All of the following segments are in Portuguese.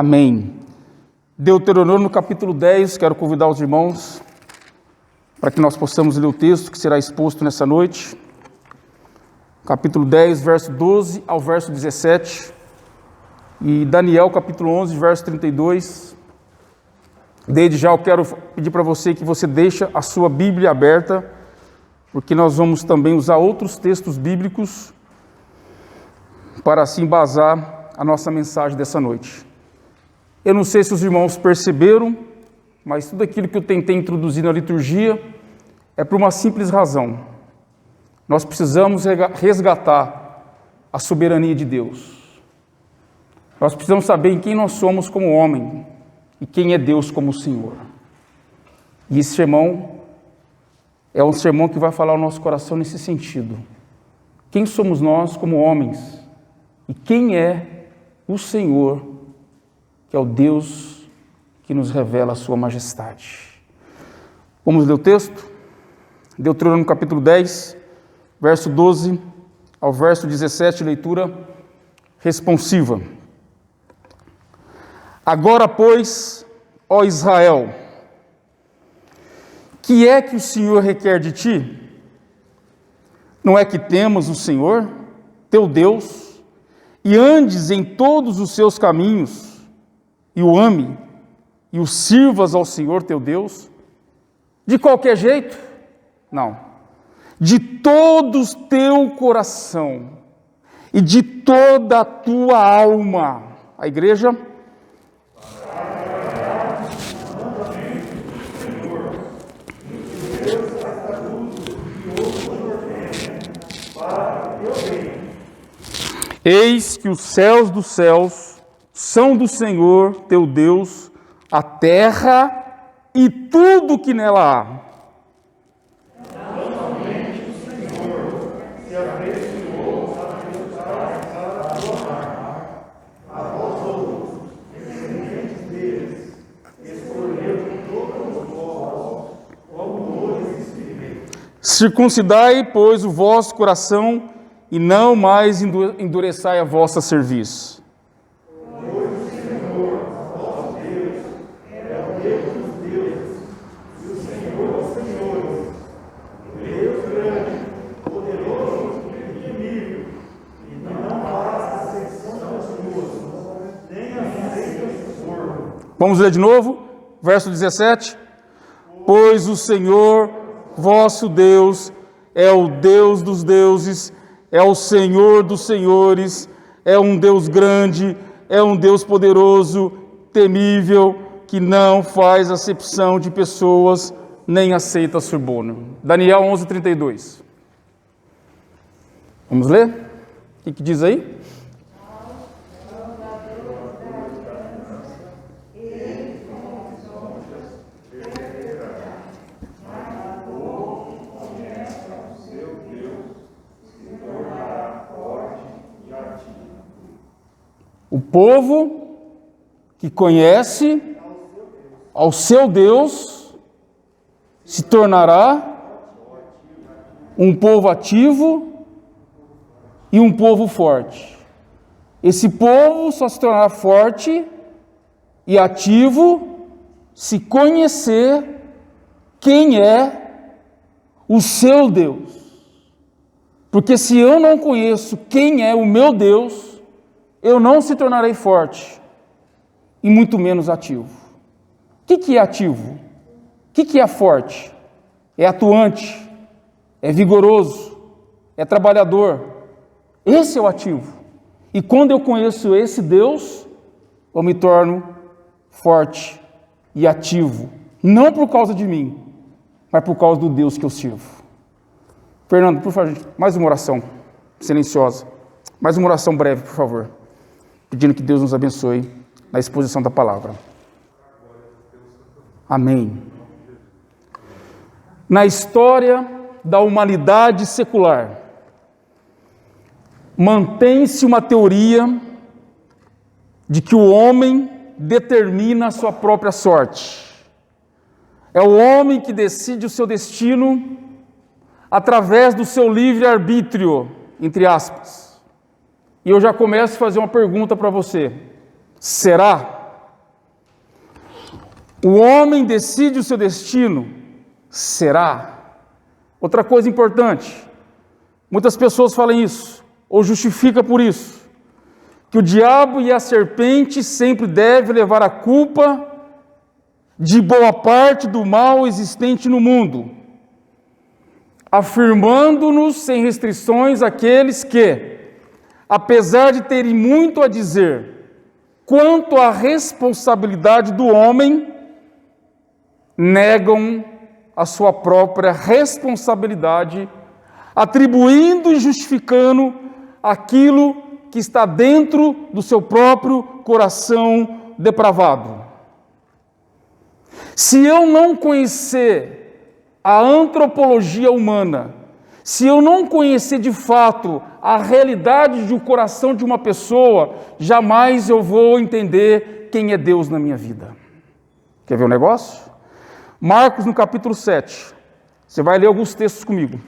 Amém. Deuteronômio, no capítulo 10, quero convidar os irmãos para que nós possamos ler o texto que será exposto nessa noite. Capítulo 10, verso 12 ao verso 17. E Daniel, capítulo 11, verso 32. Desde já eu quero pedir para você que você deixe a sua Bíblia aberta, porque nós vamos também usar outros textos bíblicos para assim embasar a nossa mensagem dessa noite. Eu não sei se os irmãos perceberam, mas tudo aquilo que eu tentei introduzir na liturgia é por uma simples razão. Nós precisamos resgatar a soberania de Deus. Nós precisamos saber em quem nós somos como homem e quem é Deus como Senhor. E esse sermão é um sermão que vai falar ao nosso coração nesse sentido. Quem somos nós como homens e quem é o Senhor, que é o Deus que nos revela a sua majestade. Vamos ler o texto? Deuteronômio capítulo 10, verso 12 ao verso 17, leitura responsiva. Agora, pois, ó Israel, que é que o Senhor requer de ti? Não é que temas o Senhor, teu Deus, e andes em todos os seus caminhos, e o ame, e o sirvas ao Senhor teu Deus, de qualquer jeito? Não. De todo o teu coração, e de toda a tua alma. A igreja? Eis que os céus dos céus são do Senhor teu Deus, a terra e tudo que nela há. Não somente o Senhor se apreciou a vós outros, descendentes deles, escolheu de todos os povos, como hoje experimenta. Circuncidai, pois, o vosso coração, e não mais endureçai a vossa cerviz. Vamos ler de novo, verso 17. Pois o Senhor, vosso Deus, é o Deus dos deuses, é o Senhor dos senhores, é um Deus grande, é um Deus poderoso, temível, que não faz acepção de pessoas, nem aceita suborno. Daniel 11, 32. Vamos ler? O que diz aí? O povo que conhece ao seu Deus se tornará um povo ativo e um povo forte. Esse povo só se tornará forte e ativo se conhecer quem é o seu Deus. Porque se eu não conheço quem é o meu Deus, eu não se tornarei forte e muito menos ativo. O que é ativo? O que é forte? É atuante, é vigoroso, é trabalhador. Esse é o ativo. E quando eu conheço esse Deus, eu me torno forte e ativo. Não por causa de mim, mas por causa do Deus que eu sirvo. Fernando, por favor, mais uma oração silenciosa. Mais uma oração breve, por favor. Pedindo que Deus nos abençoe na exposição da palavra. Amém. Na história da humanidade secular, mantém-se uma teoria de que o homem determina a sua própria sorte. É o homem que decide o seu destino através do seu livre-arbítrio, entre aspas. E eu já começo a fazer uma pergunta para você. Será? O homem decide o seu destino? Será? Outra coisa importante, muitas pessoas falam isso, ou justificam por isso, que o diabo e a serpente sempre devem levar a culpa de boa parte do mal existente no mundo, afirmando-nos sem restrições aqueles que, apesar de terem muito a dizer quanto à responsabilidade do homem, negam a sua própria responsabilidade, atribuindo e justificando aquilo que está dentro do seu próprio coração depravado. Se eu não conhecer a antropologia humana, se eu não conhecer de fato a realidade do coração de uma pessoa, jamais eu vou entender quem é Deus na minha vida. Quer ver o negócio? Marcos, no capítulo 7. Você vai ler alguns textos comigo.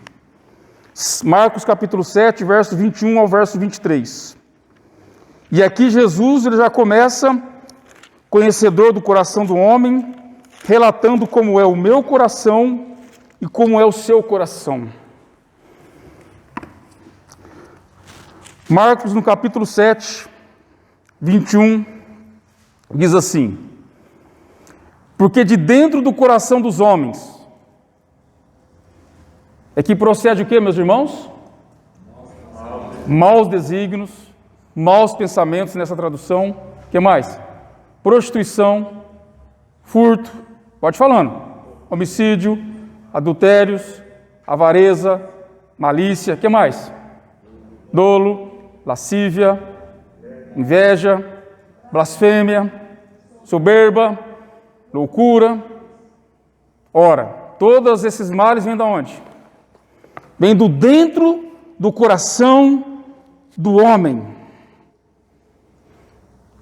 Marcos, capítulo 7, verso 21 ao verso 23. E aqui Jesus ele já começa, conhecedor do coração do homem, relatando como é o meu coração e como é o seu coração. Marcos, no capítulo 7, 21, diz assim: porque de dentro do coração dos homens é que procede o que, meus irmãos? Maus desígnios, maus pensamentos nessa tradução. O que mais? Prostituição, furto, pode falando, homicídio, adultérios, avareza, malícia, o que mais? Dolo, lascívia, inveja, blasfêmia, soberba, loucura. Ora, todos esses males vêm de onde? Vêm do dentro do coração do homem.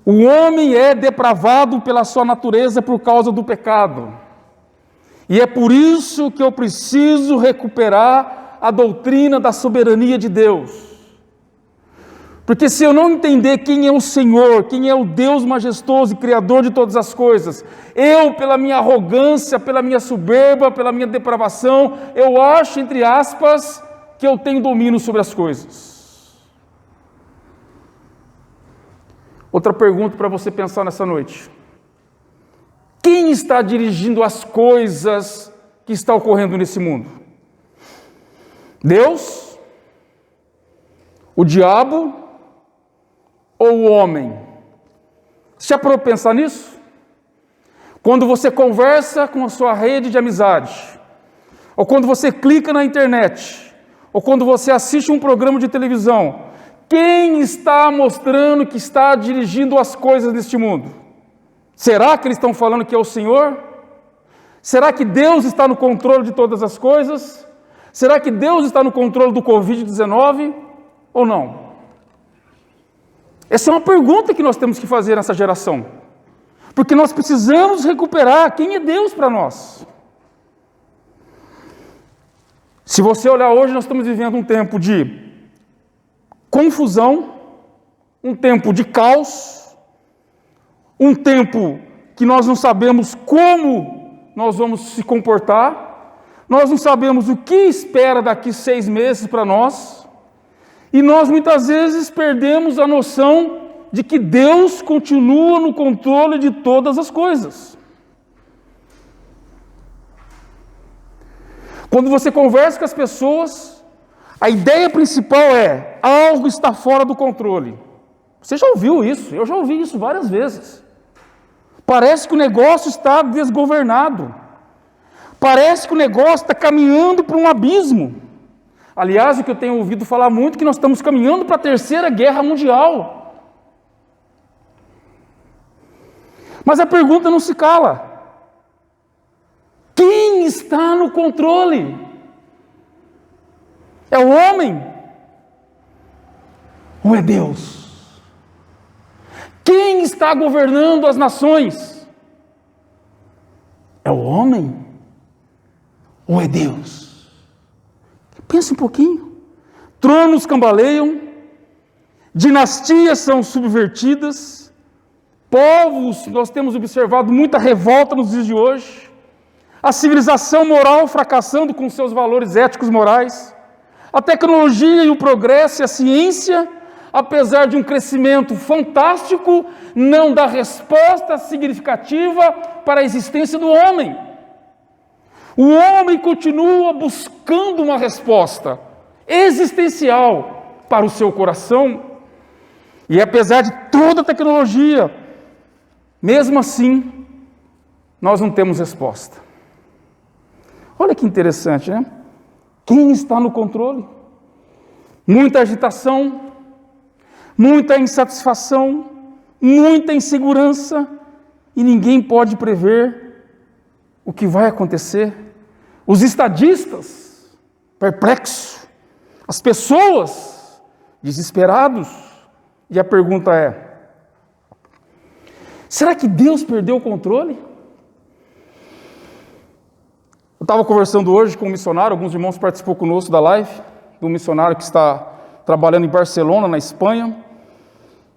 O homem é depravado pela sua natureza por causa do pecado. E é por isso que eu preciso recuperar a doutrina da soberania de Deus. Porque se eu não entender quem é o Senhor, quem é o Deus majestoso e criador de todas as coisas, eu, pela minha arrogância, pela minha soberba, pela minha depravação, eu acho, entre aspas, que eu tenho domínio sobre as coisas. Outra pergunta para você pensar nessa noite. Quem está dirigindo as coisas que estão ocorrendo nesse mundo? Deus? O diabo? Ou o homem? Você já parou para pensar nisso? Quando você conversa com a sua rede de amizade, ou quando você clica na internet, ou quando você assiste um programa de televisão, quem está mostrando que está dirigindo as coisas deste mundo? Será que eles estão falando que é o Senhor? Será que Deus está no controle de todas as coisas? Será que Deus está no controle do Covid-19 ou não? Essa é uma pergunta que nós temos que fazer nessa geração. Porque nós precisamos recuperar quem é Deus para nós. Se você olhar hoje, nós estamos vivendo um tempo de confusão, um tempo de caos, um tempo que nós não sabemos como nós vamos se comportar, nós não sabemos o que espera daqui 6 meses para nós, e nós muitas vezes perdemos a noção de que Deus continua no controle de todas as coisas. Quando você conversa com as pessoas, a ideia principal é: algo está fora do controle. Você já ouviu isso? Eu já ouvi isso várias vezes. Parece que o negócio está desgovernado. Parece que o negócio está caminhando para um abismo. Aliás, o que eu tenho ouvido falar muito é que nós estamos caminhando para a Terceira Guerra Mundial. Mas a pergunta não se cala. Quem está no controle? É o homem? Ou é Deus? Quem está governando as nações? É o homem? Ou é Deus? Pense um pouquinho. Tronos cambaleiam, dinastias são subvertidas, povos, nós temos observado muita revolta nos dias de hoje, a civilização moral fracassando com seus valores éticos morais, a tecnologia e o progresso e a ciência, apesar de um crescimento fantástico, não dá resposta significativa para a existência do homem. O homem continua buscando uma resposta existencial para o seu coração, e apesar de toda a tecnologia, mesmo assim, nós não temos resposta. Olha que interessante, né? Quem está no controle? Muita agitação, muita insatisfação, muita insegurança, e ninguém pode prever o que vai acontecer. Os estadistas, perplexos, as pessoas, desesperados, e a pergunta é: será que Deus perdeu o controle? Eu estava conversando hoje com um missionário, alguns irmãos participou conosco da live, de um missionário que está trabalhando em Barcelona, na Espanha,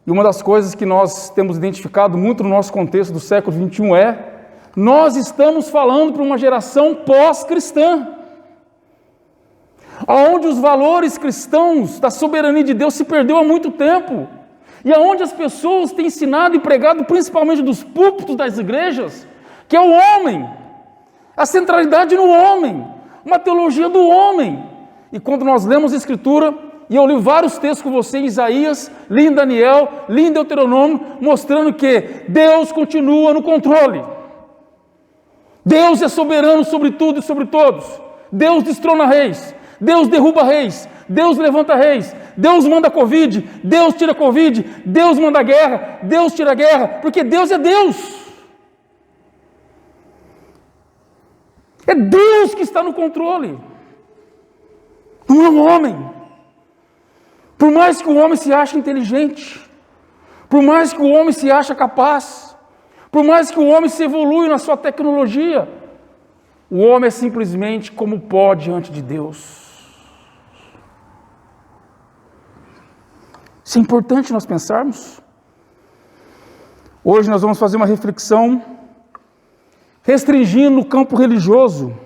e uma das coisas que nós temos identificado muito no nosso contexto do século XXI nós estamos falando para uma geração pós-cristã, onde os valores cristãos da soberania de Deus se perdeu há muito tempo, e aonde as pessoas têm ensinado e pregado, principalmente dos púlpitos das igrejas, que é o homem, a centralidade no homem, uma teologia do homem. E quando nós lemos a Escritura, e eu li vários textos com você em Isaías, li em Daniel, li em Deuteronômio, mostrando que Deus continua no controle. Deus é soberano sobre tudo e sobre todos. Deus destrona reis, Deus derruba reis, Deus levanta reis, Deus manda Covid, Deus tira Covid, Deus manda guerra, Deus tira guerra, porque Deus é Deus. É Deus que está no controle, não é um homem. Por mais que o homem se ache inteligente, por mais que o homem se ache capaz, por mais que o homem se evolui na sua tecnologia, o homem é simplesmente como pó diante de Deus. Isso é importante nós pensarmos. Hoje nós vamos fazer uma reflexão restringindo o campo religioso.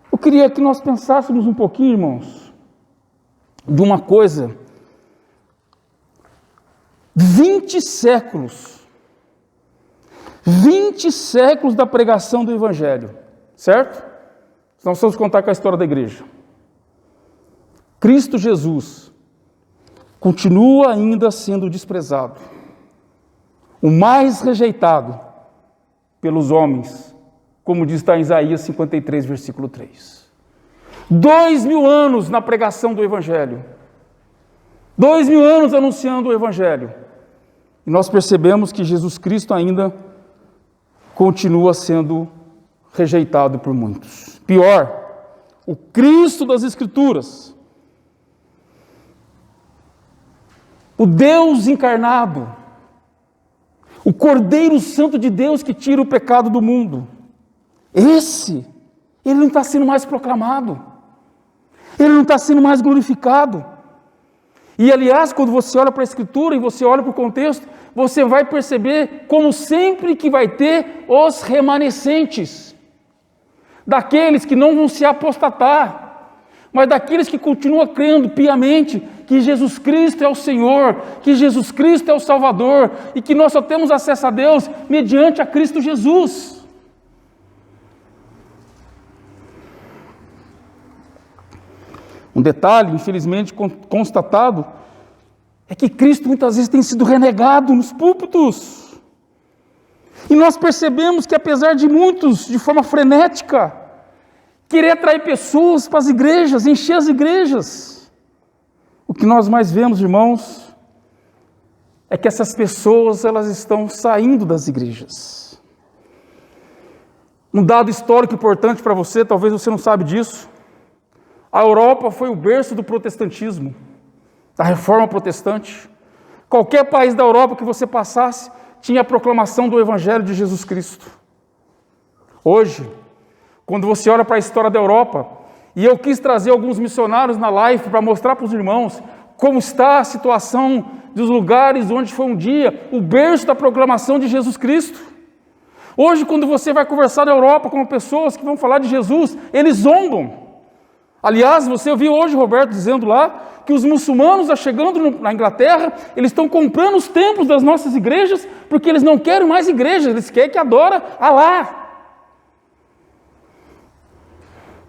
Eu queria que nós pensássemos um pouquinho, irmãos, de uma coisa. 20 séculos da pregação do Evangelho, certo? Nós vamos contar com a história da igreja. Cristo Jesus continua ainda sendo desprezado, o mais rejeitado pelos homens, como diz em Isaías 53, versículo 3. 2000 anos na pregação do Evangelho, 2000 anos anunciando o Evangelho, e nós percebemos que Jesus Cristo ainda continua sendo rejeitado por muitos. Pior, o Cristo das Escrituras, o Deus encarnado, o Cordeiro Santo de Deus que tira o pecado do mundo, ele não está sendo mais proclamado, ele não está sendo mais glorificado. E aliás, quando você olha para a Escritura e você olha para o contexto, você vai perceber como sempre que vai ter os remanescentes, daqueles que não vão se apostatar, mas daqueles que continuam crendo piamente que Jesus Cristo é o Senhor, que Jesus Cristo é o Salvador, e que nós só temos acesso a Deus mediante a Cristo Jesus. Um detalhe, infelizmente constatado, é que Cristo muitas vezes tem sido renegado nos púlpitos. E nós percebemos que apesar de muitos, de forma frenética, querer atrair pessoas para as igrejas, encher as igrejas, o que nós mais vemos, irmãos, é que essas pessoas elas estão saindo das igrejas. Um dado histórico importante para você, talvez você não sabe disso, a Europa foi o berço do protestantismo, da reforma protestante. Qualquer país da Europa que você passasse, tinha a proclamação do Evangelho de Jesus Cristo. Hoje, quando você olha para a história da Europa, e eu quis trazer alguns missionários na live para mostrar para os irmãos como está a situação dos lugares onde foi um dia o berço da proclamação de Jesus Cristo. Hoje, quando você vai conversar na Europa com pessoas que vão falar de Jesus, eles zombam. Aliás, você ouviu hoje o Roberto dizendo lá que os muçulmanos, chegando na Inglaterra, eles estão comprando os templos das nossas igrejas porque eles não querem mais igrejas, eles querem que adora Alá.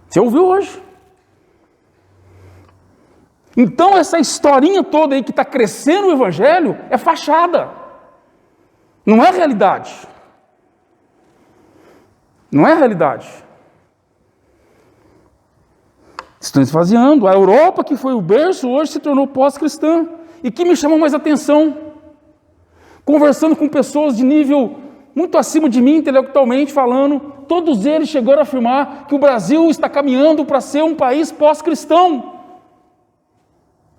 Você ouviu hoje? Então essa historinha toda aí que está crescendo o Evangelho é fachada, não é realidade. Não é realidade. Estão esvaziando. A Europa, que foi o berço, hoje se tornou pós-cristã. E que me chamou mais atenção, conversando com pessoas de nível muito acima de mim, intelectualmente falando, todos eles chegaram a afirmar que o Brasil está caminhando para ser um país pós-cristão.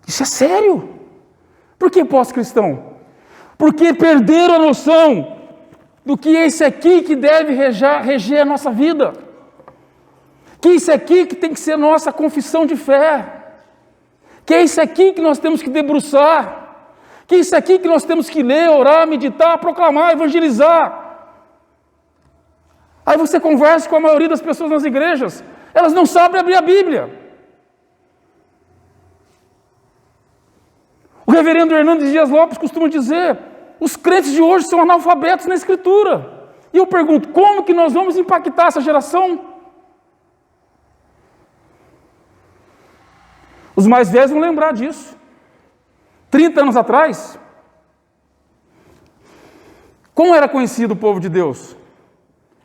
Isso é sério. Por que pós-cristão? Porque perderam a noção do que é esse aqui que deve reger a nossa vida. Que é esse aqui que tem que ser nossa confissão de fé. Que é esse aqui que nós temos que debruçar. Que é esse aqui que nós temos que ler, orar, meditar, proclamar, evangelizar. Aí você conversa com a maioria das pessoas nas igrejas, elas não sabem abrir a Bíblia. O reverendo Hernandes Dias Lopes costuma dizer, os crentes de hoje são analfabetos na Escritura. E eu pergunto, como que nós vamos impactar essa geração? Os mais velhos vão lembrar disso. 30 anos atrás, como era conhecido o povo de Deus?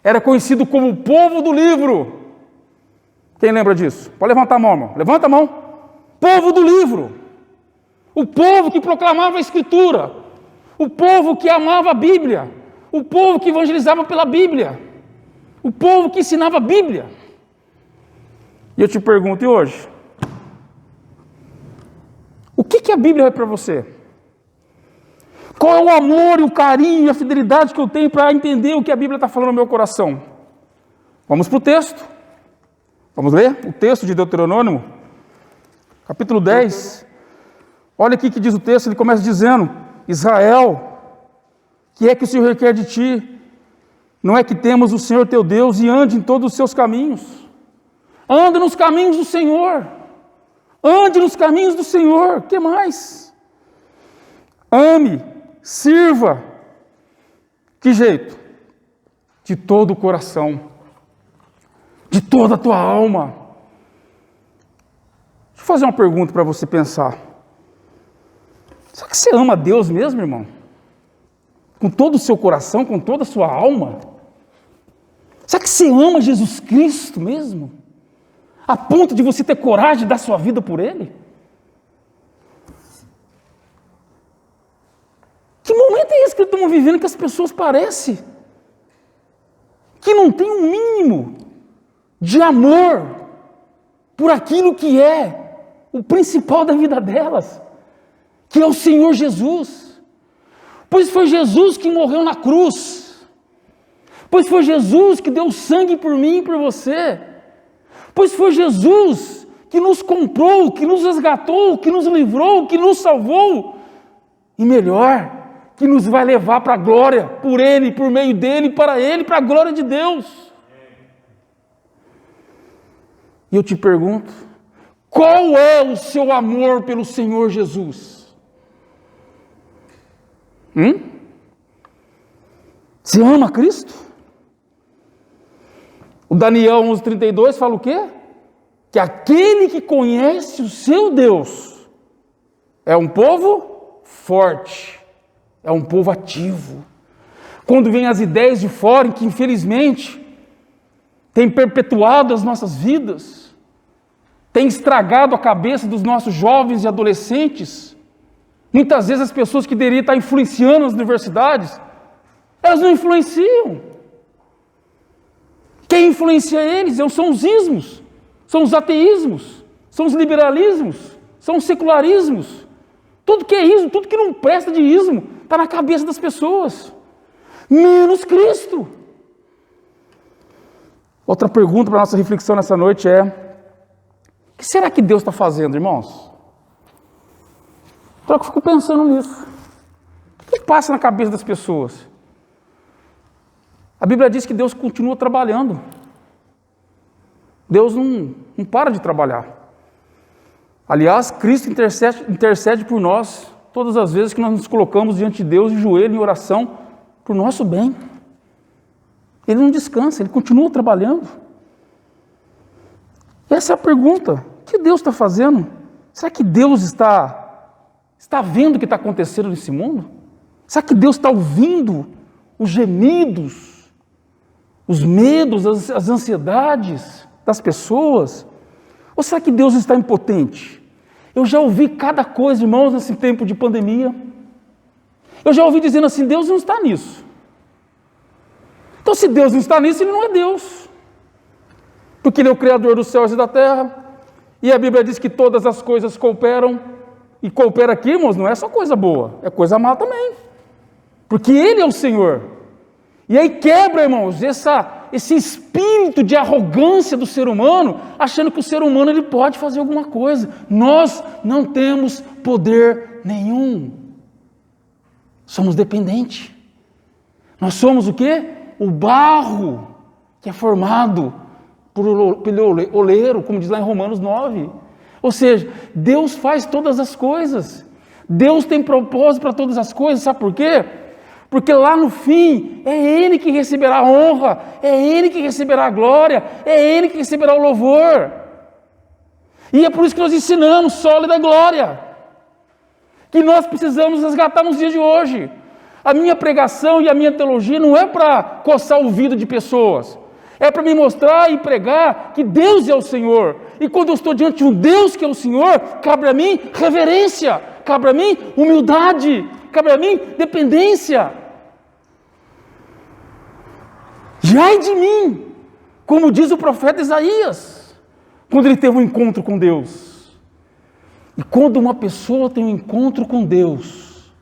Era conhecido como o povo do livro. Quem lembra disso? Pode levantar a mão, irmão. Levanta a mão. Povo do livro. O povo que proclamava a Escritura. O povo que amava a Bíblia. O povo que evangelizava pela Bíblia. O povo que ensinava a Bíblia. E eu te pergunto, e hoje? O que a Bíblia é para você? Qual é o amor, o carinho e a fidelidade que eu tenho para entender o que a Bíblia está falando no meu coração? Vamos para o texto. Vamos ler o texto de Deuteronômio, capítulo 10. Olha aqui que diz o texto, ele começa dizendo, Israel, que é que o Senhor requer de ti? Não é que temos o Senhor teu Deus e ande em todos os seus caminhos. Anda nos caminhos do Senhor. Ande nos caminhos do Senhor. O que mais? Ame, sirva. Que jeito? De todo o coração. De toda a tua alma. Deixa eu fazer uma pergunta para você pensar. Será que você ama Deus mesmo, irmão? Com todo o seu coração, com toda a sua alma? Será que você ama Jesus Cristo mesmo? A ponto de você ter coragem de dar sua vida por Ele? Que momento é esse que estamos vivendo que as pessoas parecem que não tem um mínimo de amor por aquilo que é o principal da vida delas, que é o Senhor Jesus. Pois foi Jesus que morreu na cruz. Pois foi Jesus que deu sangue por mim e por você. Pois foi Jesus que nos comprou, que nos resgatou, que nos livrou, que nos salvou. E melhor, que nos vai levar para a glória, por Ele, por meio dEle, para Ele, para a glória de Deus. E eu te pergunto, qual é o seu amor pelo Senhor Jesus? Você ama Cristo? O Daniel 11:32 fala o quê? Que aquele que conhece o seu Deus é um povo forte, é um povo ativo. Quando vem as ideias de fora, que infelizmente tem perpetuado as nossas vidas, tem estragado a cabeça dos nossos jovens e adolescentes, muitas vezes as pessoas que deveriam estar influenciando as universidades, elas não influenciam. Quem influencia eles são os ismos, são os ateísmos, são os liberalismos, são os secularismos. Tudo que é ismo, tudo que não presta de ismo, está na cabeça das pessoas, menos Cristo. Outra pergunta para a nossa reflexão nessa noite é: o que será que Deus está fazendo, irmãos? Só que eu fico pensando nisso. O que passa na cabeça das pessoas? A Bíblia diz que Deus continua trabalhando. Deus não para de trabalhar. Aliás, Cristo intercede por nós todas as vezes que nós nos colocamos diante de Deus de joelho em oração por nosso bem. Ele não descansa, ele continua trabalhando. Essa é a pergunta. O que Deus está fazendo? Será que Deus está vendo o que está acontecendo nesse mundo? Será que Deus está ouvindo os gemidos, os medos, as ansiedades das pessoas? Ou será que Deus está impotente? Eu já ouvi cada coisa, irmãos, nesse tempo de pandemia. Eu já ouvi dizendo assim, Deus não está nisso. Então, se Deus não está nisso, Ele não é Deus. Porque Ele é o Criador dos céus e da terra. E a Bíblia diz que todas as coisas cooperam. E coopera aqui, irmãos, não é só coisa boa, é coisa má também. Porque Ele é o Senhor. E aí quebra, irmãos, esse espírito de arrogância do ser humano, achando que o ser humano ele pode fazer alguma coisa. Nós não temos poder nenhum. Somos dependentes. Nós somos o quê? O barro que é formado pelo oleiro, como diz lá em Romanos 9. Ou seja, Deus faz todas as coisas. Deus tem propósito para todas as coisas. Sabe por quê? Porque lá no fim, é Ele que receberá a honra, é Ele que receberá a glória, é Ele que receberá o louvor. E é por isso que nós ensinamos sólida glória, que nós precisamos resgatar nos dias de hoje. A minha pregação e a minha teologia não é para coçar o ouvido de pessoas, é para me mostrar e pregar que Deus é o Senhor. E quando eu estou diante de um Deus que é o Senhor, cabe a mim reverência, cabe a mim humildade, cabe a mim dependência. E ai de mim, como diz o profeta Isaías, quando ele teve um encontro com Deus. E quando uma pessoa tem um encontro com Deus,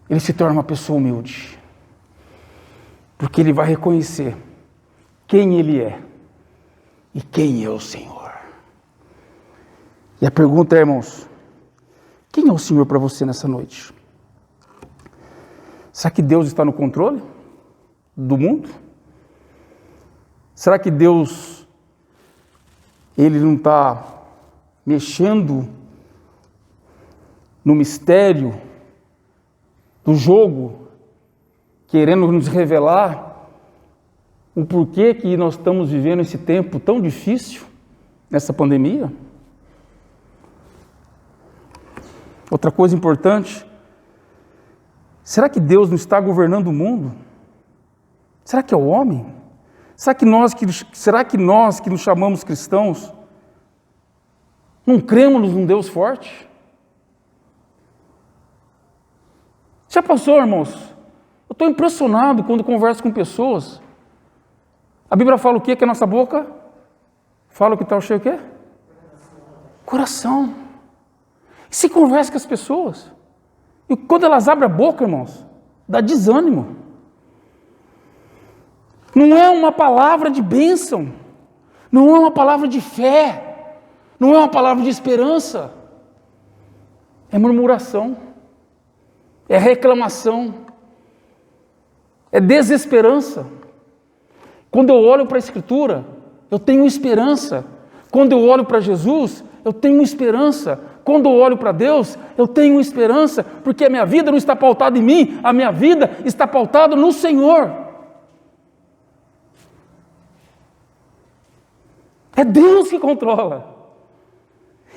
ele se torna uma pessoa humilde. Porque ele vai reconhecer quem ele é e quem é o Senhor. E a pergunta é, irmãos, quem é o Senhor para você nessa noite? Será que Deus está no controle do mundo? Será que Deus, Ele não está mexendo no mistério do jogo, querendo nos revelar o porquê que nós estamos vivendo esse tempo tão difícil, nessa pandemia? Outra coisa importante, será que Deus não está governando o mundo? Será que é o homem? Será que nós que nos chamamos cristãos não cremos num Deus forte? Já passou, irmãos? Eu estou impressionado quando converso com pessoas. A Bíblia fala o quê? Que a nossa boca fala o que está cheio o quê? Coração. E se conversa com as pessoas. E quando elas abrem a boca, irmãos, dá desânimo. Não é uma palavra de bênção. Não é uma palavra de fé. Não é uma palavra de esperança. É murmuração. É reclamação. É desesperança. Quando eu olho para a Escritura, eu tenho esperança. Quando eu olho para Jesus, eu tenho esperança. Quando eu olho para Deus, eu tenho esperança, porque a minha vida não está pautada em mim, a minha vida está pautada no Senhor. É Deus que controla.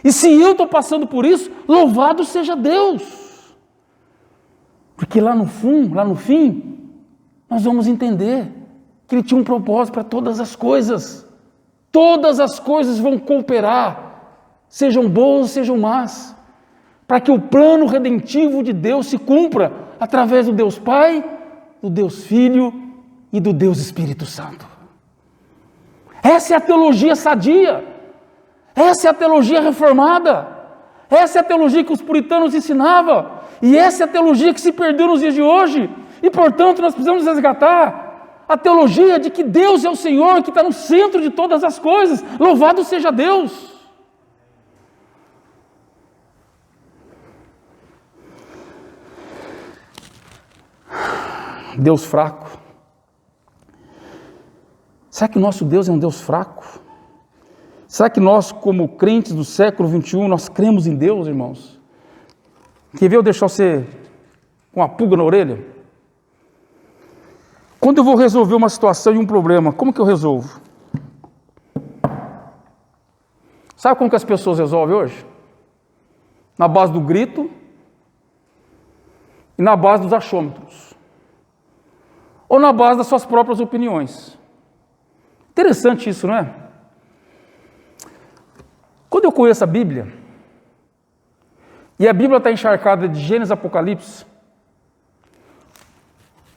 E se eu estou passando por isso, louvado seja Deus. Porque lá no fim, nós vamos entender que Ele tinha um propósito para todas as coisas. Todas as coisas vão cooperar, sejam boas, sejam más, para que o plano redentivo de Deus se cumpra através do Deus Pai, do Deus Filho e do Deus Espírito Santo. Essa é a teologia sadia, essa é a teologia reformada, essa é a teologia que os puritanos ensinavam, e essa é a teologia que se perdeu nos dias de hoje, e portanto nós precisamos resgatar a teologia de que Deus é o Senhor, que está no centro de todas as coisas. Louvado seja Deus. Deus fraco. Será que o nosso Deus é um Deus fraco? Será que nós, como crentes do século XXI, nós cremos em Deus, irmãos? Quer ver eu deixar você com uma pulga na orelha? Quando eu vou resolver uma situação e um problema, como que eu resolvo? Sabe como que as pessoas resolvem hoje? Na base do grito e na base dos achômetros. Ou na base das suas próprias opiniões. Interessante isso, não é? Quando eu conheço a Bíblia, e a Bíblia está encharcada de Gênesis e Apocalipse,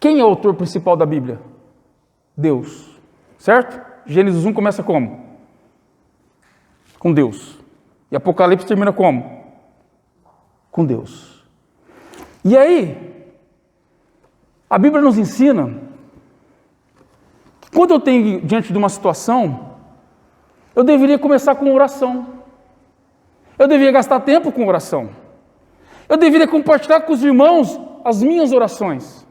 quem é o autor principal da Bíblia? Deus, certo? Gênesis 1 começa como? Com Deus. E Apocalipse termina como? Com Deus. E aí, a Bíblia nos ensina que quando eu tenho diante de uma situação, eu deveria começar com oração. Eu deveria gastar tempo com oração. Eu deveria compartilhar com os irmãos as minhas orações.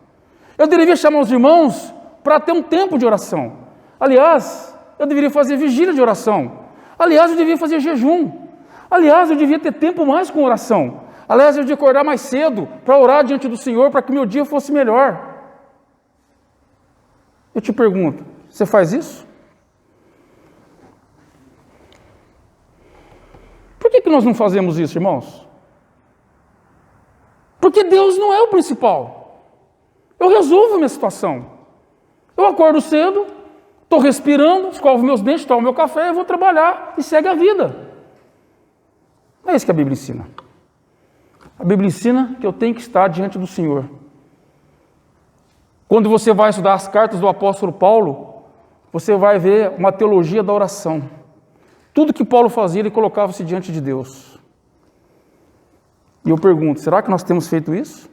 Eu deveria chamar os irmãos para ter um tempo de oração. Aliás, eu deveria fazer vigília de oração. Aliás, eu deveria fazer jejum. Aliás, eu devia ter tempo mais com oração. Aliás, eu devia acordar mais cedo para orar diante do Senhor para que o meu dia fosse melhor. Eu te pergunto, você faz isso? Por que nós não fazemos isso, irmãos? Porque Deus não é o principal. Eu resolvo a minha situação. Eu acordo cedo, estou respirando, escovo meus dentes, tomo meu café, eu vou trabalhar e segue a vida. É isso que a Bíblia ensina. A Bíblia ensina que eu tenho que estar diante do Senhor. Quando você vai estudar as cartas do apóstolo Paulo, você vai ver uma teologia da oração. Tudo que Paulo fazia, ele colocava-se diante de Deus. E eu pergunto, será que nós temos feito isso?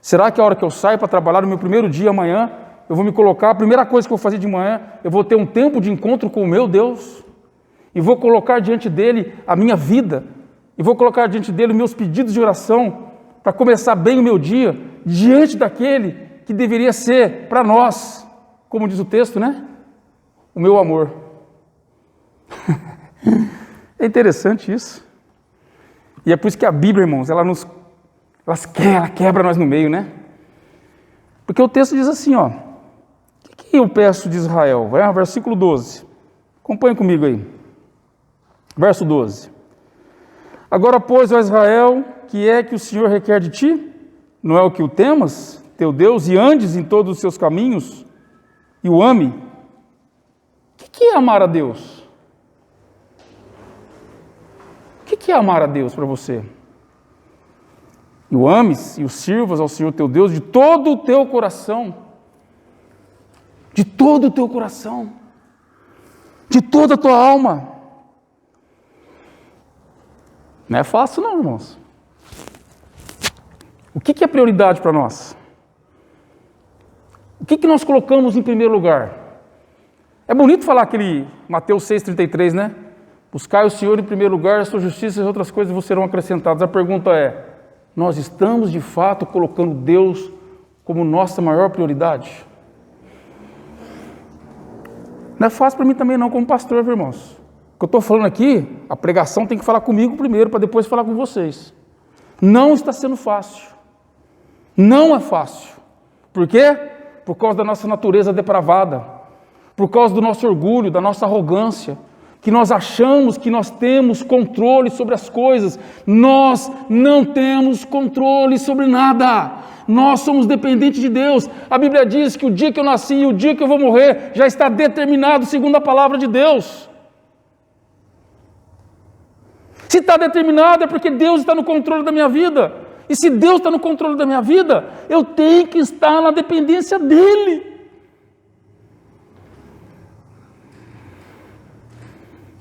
Será que a hora que eu saio para trabalhar no meu primeiro dia amanhã, eu vou me colocar, a primeira coisa que eu vou fazer de manhã, eu vou ter um tempo de encontro com o meu Deus, e vou colocar diante dele a minha vida, e vou colocar diante dele os meus pedidos de oração, para começar bem o meu dia, diante daquele que deveria ser para nós, como diz o texto, né? O meu amor. É interessante isso. E é por isso que a Bíblia, irmãos, ela quebra nós no meio, né? Porque o texto diz assim, ó. O que eu peço de Israel? Vai, versículo 12. Acompanhe comigo aí. Verso 12. Agora, pois, ó Israel, que é que o Senhor requer de ti? Não é o que o temas, teu Deus, e andes em todos os seus caminhos, e o ame? O que é amar a Deus? O que é amar a Deus para você? E o ames e o sirvas ao Senhor teu Deus de todo o teu coração. De todo o teu coração. De toda a tua alma. Não é fácil não, irmãos. O que é prioridade para nós? O que nós colocamos em primeiro lugar? É bonito falar aquele Mateus 6,33, né? Buscai o Senhor em primeiro lugar, a sua justiça e as outras coisas vos serão acrescentadas. A pergunta é, nós estamos de fato colocando Deus como nossa maior prioridade? Não é fácil para mim também não, como pastor, viu, irmãos? O que eu estou falando aqui, a pregação tem que falar comigo primeiro, para depois falar com vocês. Não está sendo fácil. Não é fácil. Por quê? Por causa da nossa natureza depravada. Por causa do nosso orgulho, da nossa arrogância. Que nós achamos que nós temos controle sobre as coisas. Nós não temos controle sobre nada. Nós somos dependentes de Deus. A Bíblia diz que o dia que eu nasci e o dia que eu vou morrer já está determinado segundo a palavra de Deus. Se está determinado é porque Deus está no controle da minha vida. E se Deus está no controle da minha vida, eu tenho que estar na dependência dEle.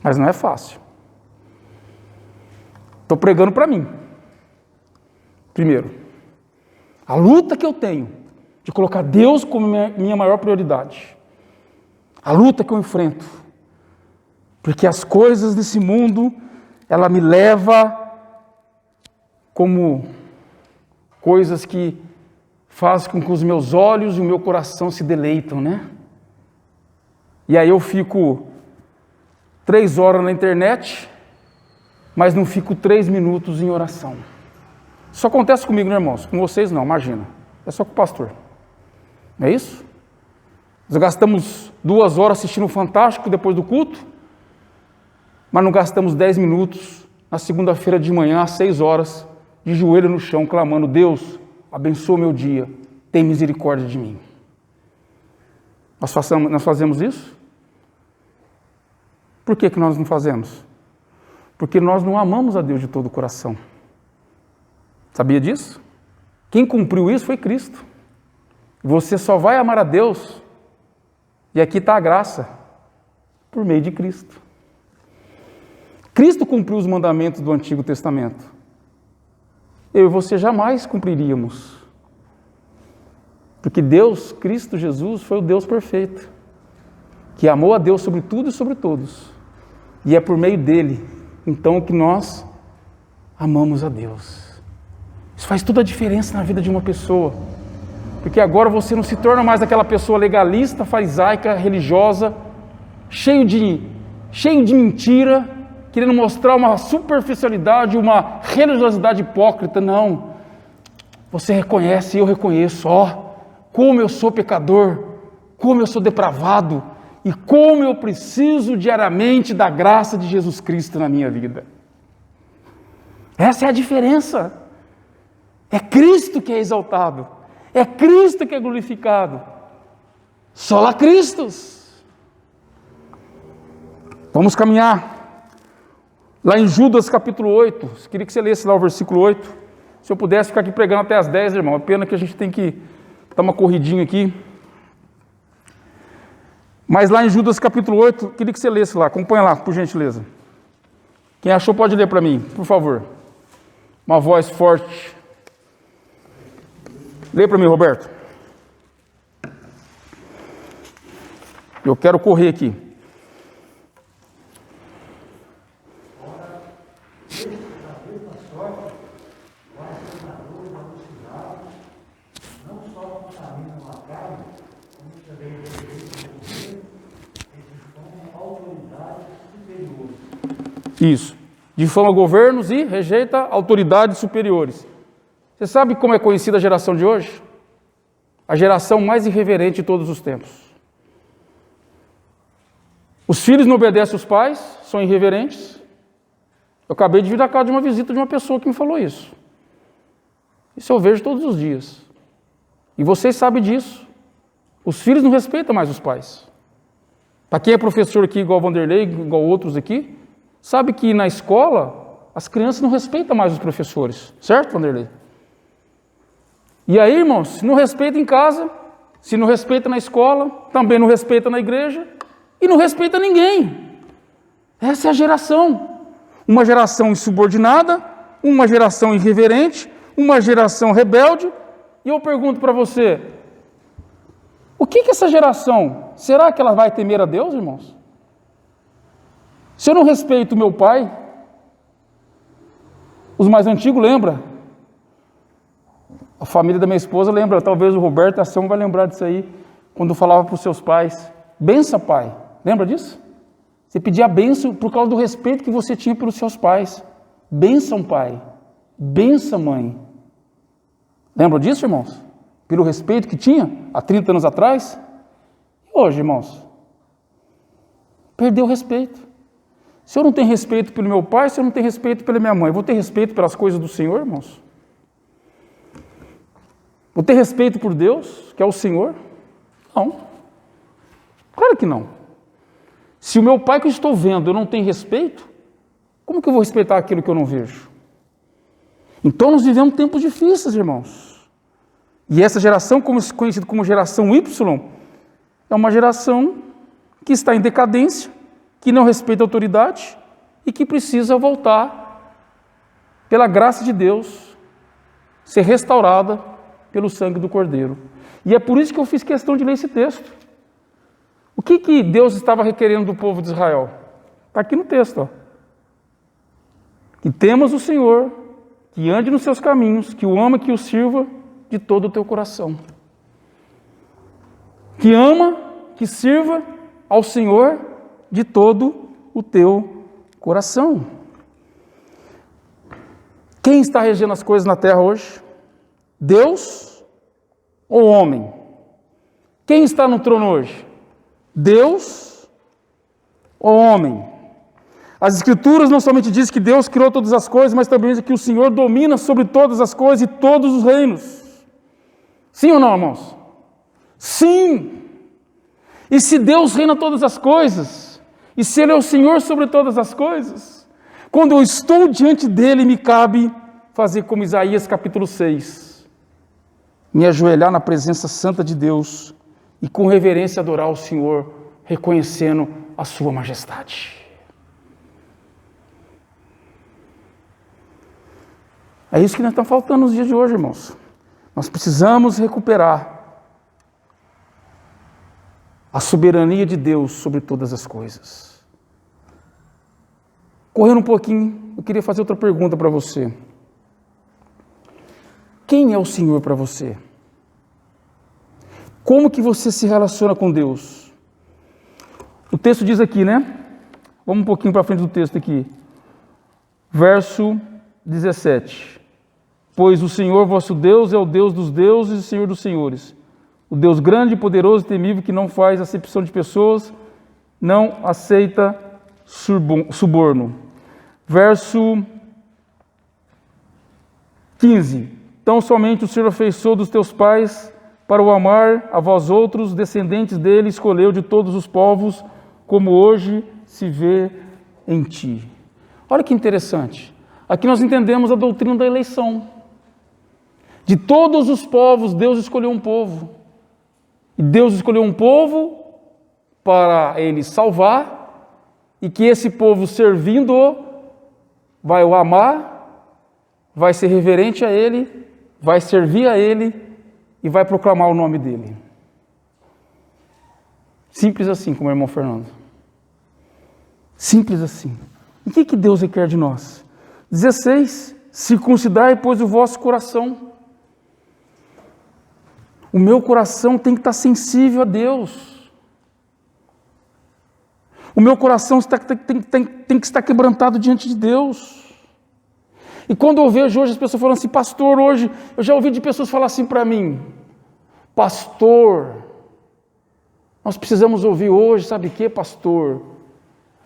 Mas não é fácil. Estou pregando para mim. Primeiro, a luta que eu tenho de colocar Deus como minha maior prioridade. A luta que eu enfrento. Porque as coisas desse mundo, ela me leva como coisas que faz com que os meus olhos e o meu coração se deleitam, né? E aí eu fico 3 horas na internet, mas não fico 3 minutos em oração. Isso acontece comigo, né, irmãos? Com vocês não, imagina. É só com o pastor. Não é isso? Nós gastamos 2 horas assistindo o Fantástico depois do culto, mas não gastamos 10 minutos na segunda-feira de manhã, às 6 horas, de joelho no chão, clamando: Deus, abençoa o meu dia, tem misericórdia de mim. Nós fazemos isso? Por que nós não fazemos? Porque nós não amamos a Deus de todo o coração. Sabia disso? Quem cumpriu isso foi Cristo. Você só vai amar a Deus, e aqui está a graça, por meio de Cristo. Cristo cumpriu os mandamentos do Antigo Testamento. Eu e você jamais cumpriríamos. Porque Deus, Cristo Jesus, foi o Deus perfeito, que amou a Deus sobre tudo e sobre todos. E é por meio dele, então, que nós amamos a Deus. Isso faz toda a diferença na vida de uma pessoa. Porque agora você não se torna mais aquela pessoa legalista, farisaica, religiosa, cheio de mentira, querendo mostrar uma superficialidade, uma religiosidade hipócrita. Não. Você reconhece, eu reconheço, como eu sou pecador, como eu sou depravado e como eu preciso diariamente da graça de Jesus Cristo na minha vida. Essa é a diferença. É Cristo que é exaltado, é Cristo que é glorificado. Sola Christus. Vamos caminhar. Lá em Judas capítulo 8, queria que você lesse lá o versículo 8. Se eu pudesse ficar aqui pregando até as 10, irmão, é pena que a gente tem que dar uma corridinha aqui. Mas lá em Judas capítulo 8, queria que você lesse lá, acompanha lá, por gentileza. Quem achou pode ler para mim, por favor. Uma voz forte. Lê para mim, Roberto. Eu quero correr aqui. Isso. Difama governos e rejeita autoridades superiores. Você sabe como é conhecida a geração de hoje? A geração mais irreverente de todos os tempos. Os filhos não obedecem aos pais, são irreverentes. Eu acabei de vir da casa de uma visita de uma pessoa que me falou isso. Isso eu vejo todos os dias. E vocês sabem disso. Os filhos não respeitam mais os pais. Para quem é professor aqui, igual o Vanderlei, igual outros aqui, sabe que na escola as crianças não respeitam mais os professores. Certo, Vanderlei? E aí, irmãos, se não respeita em casa, se não respeita na escola, também não respeita na igreja e não respeita ninguém. Essa é a geração. Uma geração insubordinada, uma geração irreverente, uma geração rebelde. E eu pergunto para você, o que essa geração, será que ela vai temer a Deus, irmãos? Se eu não respeito meu pai, os mais antigos lembram. A família da minha esposa lembra, talvez o Roberto, a São vai lembrar disso aí, quando falava para os seus pais: benção, pai. Lembra disso? Você pedia a bênção por causa do respeito que você tinha pelos seus pais. Bênção, pai. Bênção, mãe. Lembra disso, irmãos? Pelo respeito que tinha há 30 anos atrás? E hoje, irmãos? Perdeu o respeito. Se eu não tenho respeito pelo meu pai, se eu não tenho respeito pela minha mãe, eu vou ter respeito pelas coisas do Senhor, irmãos? Vou ter respeito por Deus, que é o Senhor? Não. Claro que não. Se o meu pai que eu estou vendo eu não tenho respeito, como que eu vou respeitar aquilo que eu não vejo? Então nós vivemos tempos difíceis, irmãos. E essa geração, conhecida como geração Y, é uma geração que está em decadência, que não respeita a autoridade e que precisa voltar, pela graça de Deus, ser restaurada pelo sangue do Cordeiro. E é por isso que eu fiz questão de ler esse texto. O que Deus estava requerendo do povo de Israel? Está aqui no texto. Que temas o Senhor, que ande nos seus caminhos, que o ama, que o sirva de todo o teu coração. Que ama, que sirva ao Senhor de todo o teu coração. Quem está regendo as coisas na terra hoje? Deus ou homem? Quem está no trono hoje? Deus ou homem? As Escrituras não somente dizem que Deus criou todas as coisas, mas também dizem que o Senhor domina sobre todas as coisas e todos os reinos. Sim ou não, irmãos? Sim! E se Deus reina todas as coisas, e se Ele é o Senhor sobre todas as coisas, quando eu estou diante dEle, me cabe fazer como Isaías capítulo 6, me ajoelhar na presença santa de Deus e com reverência adorar o Senhor, reconhecendo a sua majestade. É isso que nós estamos faltando nos dias de hoje, irmãos. Nós precisamos recuperar a soberania de Deus sobre todas as coisas. Correndo um pouquinho, eu queria fazer outra pergunta para você. Quem é o Senhor para você? Como que você se relaciona com Deus? O texto diz aqui, né? Vamos um pouquinho para frente do texto aqui. Verso 17. Pois o Senhor vosso Deus é o Deus dos deuses e o Senhor dos senhores. O Deus grande, poderoso e temível, que não faz acepção de pessoas, não aceita suborno. Verso 15. Tão somente o Senhor afeiçoou dos teus pais para o amar, a vós outros, descendentes dele, escolheu de todos os povos, como hoje se vê em ti. Olha que interessante. Aqui nós entendemos a doutrina da eleição. De todos os povos, Deus escolheu um povo. E Deus escolheu um povo para Ele salvar, e que esse povo, servindo-o, vai o amar, vai ser reverente a Ele, vai servir a Ele e vai proclamar o nome dEle. Simples assim, como o irmão Fernando. Simples assim. E o que Deus requer de nós? 16. Circuncidai, pois, o vosso coração. O meu coração tem que estar sensível a Deus. O meu coração tem que estar quebrantado diante de Deus. E quando eu vejo hoje as pessoas falando assim, pastor, hoje, eu já ouvi de pessoas falar assim para mim, pastor, nós precisamos ouvir hoje, sabe o que, pastor?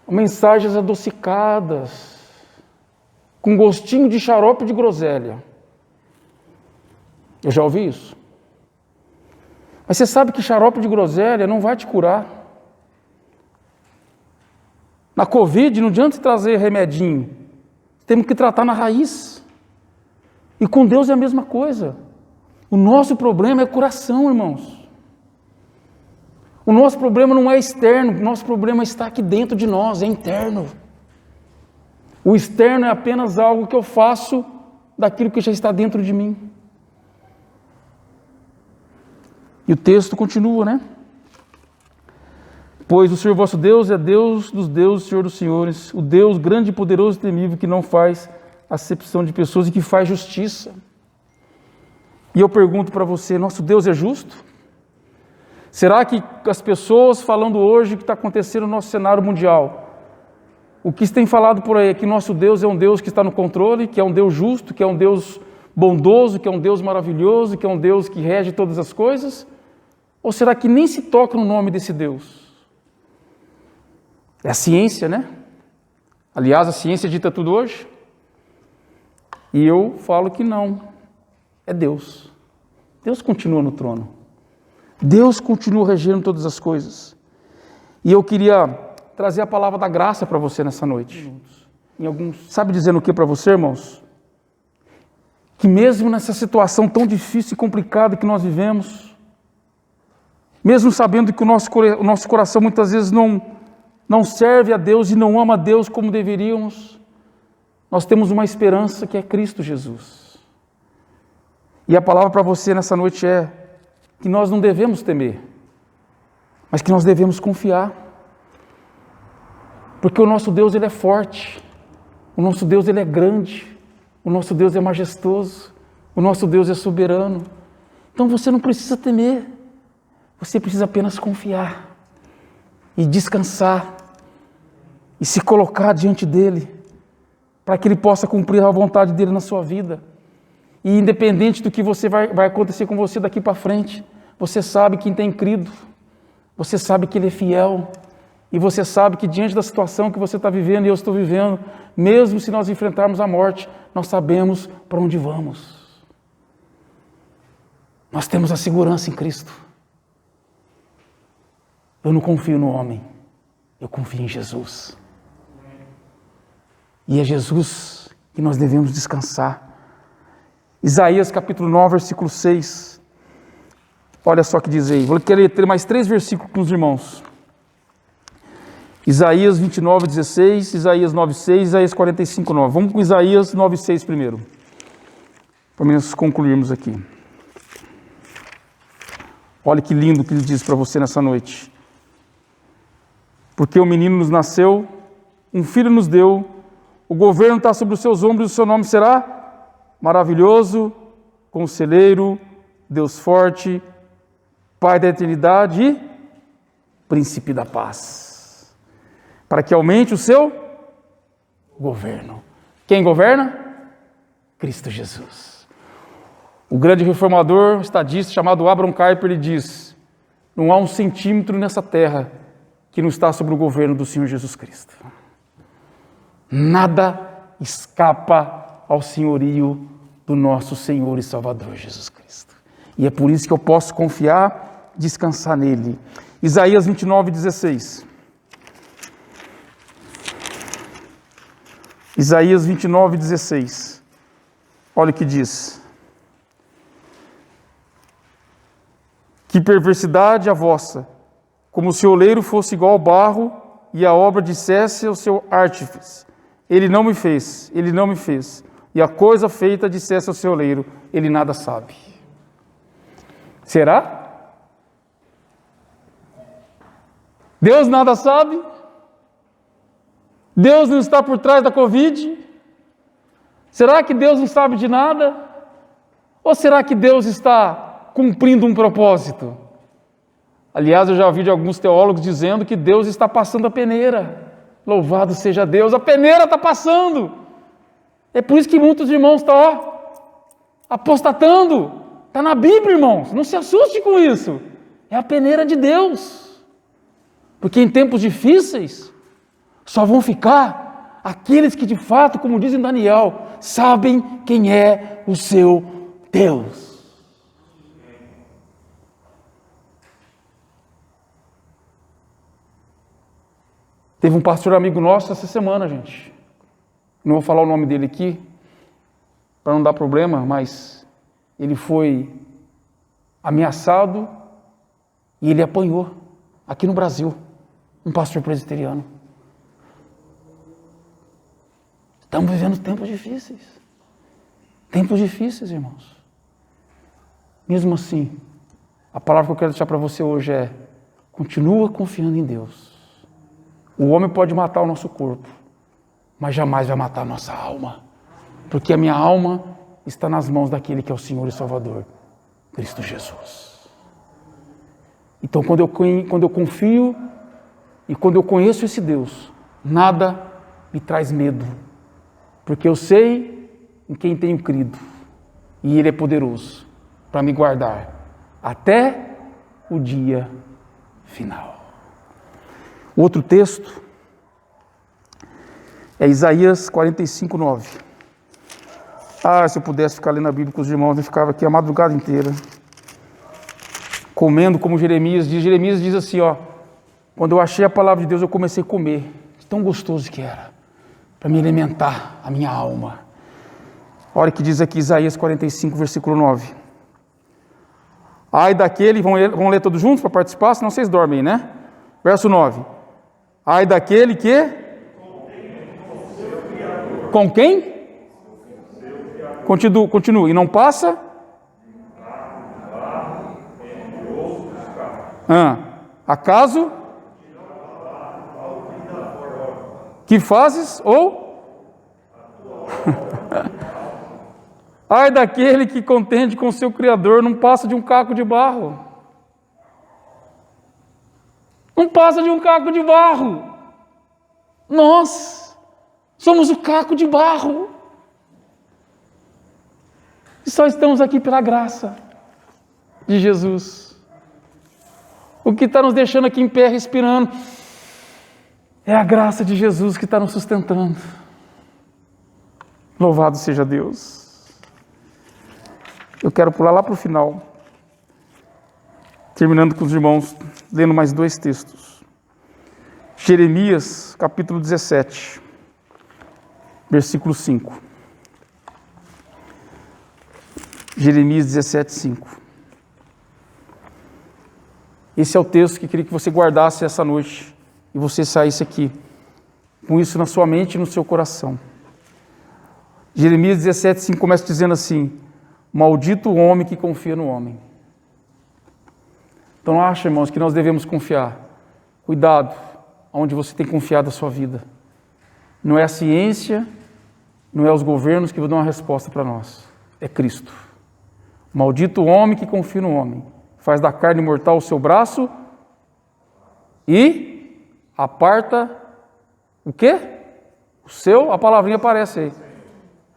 Mensagens adocicadas, com gostinho de xarope de groselha. Eu já ouvi isso. Mas você sabe que xarope de groselha não vai te curar. Na Covid não adianta trazer remedinho. Temos que tratar na raiz. E com Deus é a mesma coisa. O nosso problema é o coração, irmãos. O nosso problema não é externo, o nosso problema está aqui dentro de nós, é interno. O externo é apenas algo que eu faço daquilo que já está dentro de mim. E o texto continua, né? Pois o Senhor vosso Deus é Deus dos deuses, Senhor dos senhores, o Deus grande, poderoso e temível, que não faz acepção de pessoas e que faz justiça. E eu pergunto para você, nosso Deus é justo? Será que as pessoas falando hoje o que está acontecendo no nosso cenário mundial, o que se tem falado por aí é que nosso Deus é um Deus que está no controle, que é um Deus justo, que é um Deus bondoso, que é um Deus maravilhoso, que é um Deus que rege todas as coisas? Ou será que nem se toca no nome desse Deus? É a ciência, né? Aliás, a ciência dita tudo hoje. E eu falo que não. É Deus. Deus continua no trono. Deus continua regendo todas as coisas. E eu queria trazer a palavra da graça para você nessa noite. Sabe dizendo o que para você, irmãos? Que mesmo nessa situação tão difícil e complicada que nós vivemos, mesmo sabendo que o nosso coração muitas vezes não serve a Deus e não ama a Deus como deveríamos, nós temos uma esperança que é Cristo Jesus. E a palavra para você nessa noite é que nós não devemos temer, mas que nós devemos confiar. Porque o nosso Deus, Ele é forte, o nosso Deus, Ele é grande, o nosso Deus é majestoso, o nosso Deus é soberano, Então você não precisa temer, você precisa apenas confiar e descansar e se colocar diante dele, para que ele possa cumprir a vontade dele na sua vida. E independente do que vai acontecer com você daqui para frente, você sabe quem tem crido, você sabe que ele é fiel, e você sabe que diante da situação que você está vivendo e eu estou vivendo, mesmo se nós enfrentarmos a morte, nós sabemos para onde vamos. Nós temos a segurança em Cristo. Eu não confio no homem, eu confio em Jesus. E é Jesus que nós devemos descansar. Isaías capítulo 9, versículo 6. Olha só o que diz aí. Vou querer ter mais 3 versículos com os irmãos. Isaías 29, 16, Isaías 9, 6, Isaías 45, 9. Vamos com Isaías 9, 6 primeiro, para nós concluirmos aqui. Olha que lindo que ele diz para você nessa noite. Porque o menino nos nasceu, um filho nos deu, o governo está sobre os seus ombros e o seu nome será Maravilhoso, Conselheiro, Deus Forte, Pai da Eternidade e Príncipe da Paz. Para que aumente o seu governo. Quem governa? Cristo Jesus. O grande reformador, estadista chamado Abraham Kuyper, ele diz: não há um centímetro nessa terra que não está sobre o governo do Senhor Jesus Cristo. Nada escapa ao senhorio do nosso Senhor e Salvador Jesus Cristo. E é por isso que eu posso confiar, descansar nele. Isaías 29, 16. Isaías 29, 16. Olha o que diz. Que perversidade a vossa, como se o oleiro fosse igual ao barro e a obra dissesse ao seu artífice: ele não me fez, ele não me fez. E a coisa feita dissesse ao seu oleiro: ele nada sabe. Será? Deus nada sabe? Deus não está por trás da Covid? Será que Deus não sabe de nada? Ou será que Deus está cumprindo um propósito? Aliás, eu já ouvi de alguns teólogos dizendo que Deus está passando a peneira. Louvado seja Deus, a peneira está passando. É por isso que muitos irmãos estão apostatando. Está na Bíblia, irmãos, não se assuste com isso. É a peneira de Deus. Porque em tempos difíceis, só vão ficar aqueles que de fato, como diz em Daniel, sabem quem é o seu Deus. Teve um pastor amigo nosso essa semana, gente. Não vou falar o nome dele aqui, para não dar problema, mas ele foi ameaçado e ele apanhou aqui no Brasil, um pastor presbiteriano. Estamos vivendo tempos difíceis. Tempos difíceis, irmãos. Mesmo assim, a palavra que eu quero deixar para você hoje é: continua confiando em Deus. O homem pode matar o nosso corpo, mas jamais vai matar a nossa alma. Porque a minha alma está nas mãos daquele que é o Senhor e Salvador, Cristo Jesus. Então, quando eu confio e quando eu conheço esse Deus, nada me traz medo. Porque eu sei em quem tenho crido, e Ele é poderoso para me guardar até o dia final. Outro texto é Isaías 45, 9. Se eu pudesse ficar lendo a Bíblia com os irmãos, eu ficava aqui a madrugada inteira, comendo como Jeremias diz. Jeremias diz assim, quando eu achei a palavra de Deus, eu comecei a comer, tão gostoso que era, para me alimentar a minha alma. Olha o que diz aqui Isaías 45, versículo 9. Ai daquele, vamos ler todos juntos para participar, senão vocês dormem, né? Verso 9. Ai daquele que... Com quem? Continua. E não passa? Acaso? Que fazes ou? Ai daquele que contende com o seu Criador, não passa de um caco de barro. Não passa de um caco de barro. Nós somos o caco de barro. E só estamos aqui pela graça de Jesus. O que está nos deixando aqui em pé, respirando, é a graça de Jesus que está nos sustentando. Louvado seja Deus. Eu quero pular lá para o final, terminando com os irmãos, lendo mais 2 textos. Jeremias, capítulo 17, versículo 5. Jeremias 17, 5. Esse é o texto que eu queria que você guardasse essa noite e você saísse aqui com isso na sua mente e no seu coração. Jeremias 17, 5 começa dizendo assim: maldito o homem que confia no homem. Então acha, irmãos, que nós devemos confiar. Cuidado onde você tem confiado a sua vida. Não é a ciência, não é os governos que vão dar uma resposta para nós. É Cristo. Maldito o homem que confia no homem. Faz da carne mortal o seu braço e aparta o quê? O seu, a palavrinha aparece aí.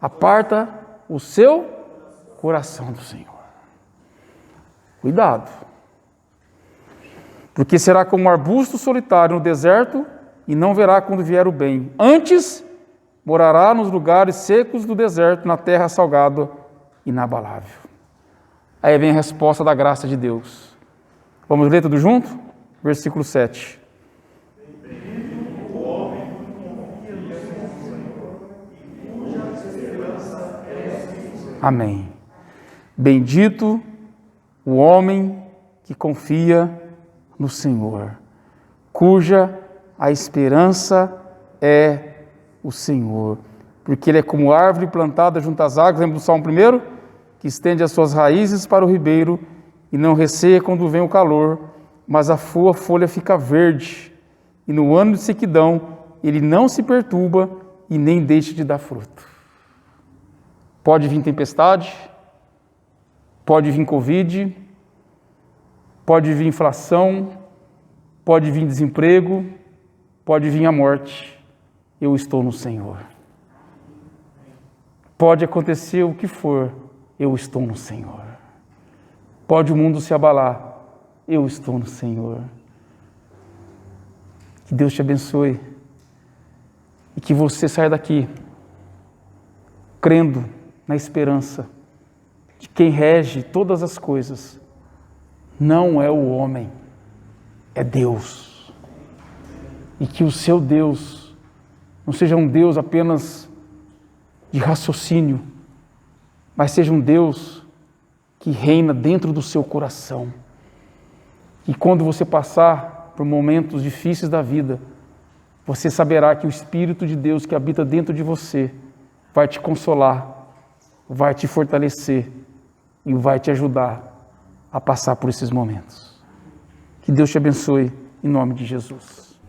Aparta o seu coração do Senhor. Cuidado. Porque será como um arbusto solitário no deserto e não verá quando vier o bem. Antes, morará nos lugares secos do deserto, na terra salgada e inabalável. Aí vem a resposta da graça de Deus. Vamos ler tudo junto? Versículo 7. Amém. Bendito o homem que confia no Senhor, cuja a esperança é o Senhor. Porque ele é como árvore plantada junto às águas, lembra do Salmo 1? Que estende as suas raízes para o ribeiro e não receia quando vem o calor, mas a sua folha fica verde, e no ano de sequidão ele não se perturba e nem deixa de dar fruto. Pode vir tempestade, pode vir Covid, pode vir inflação, pode vir desemprego, pode vir a morte. Eu estou no Senhor. Pode acontecer o que for, eu estou no Senhor. Pode o mundo se abalar, eu estou no Senhor. Que Deus te abençoe e que você saia daqui crendo na esperança de quem rege todas as coisas. Não é o homem, é Deus. E que o seu Deus não seja um Deus apenas de raciocínio, mas seja um Deus que reina dentro do seu coração. E quando você passar por momentos difíceis da vida, você saberá que o Espírito de Deus que habita dentro de você vai te consolar, vai te fortalecer e vai te ajudar a passar por esses momentos. Que Deus te abençoe, em nome de Jesus.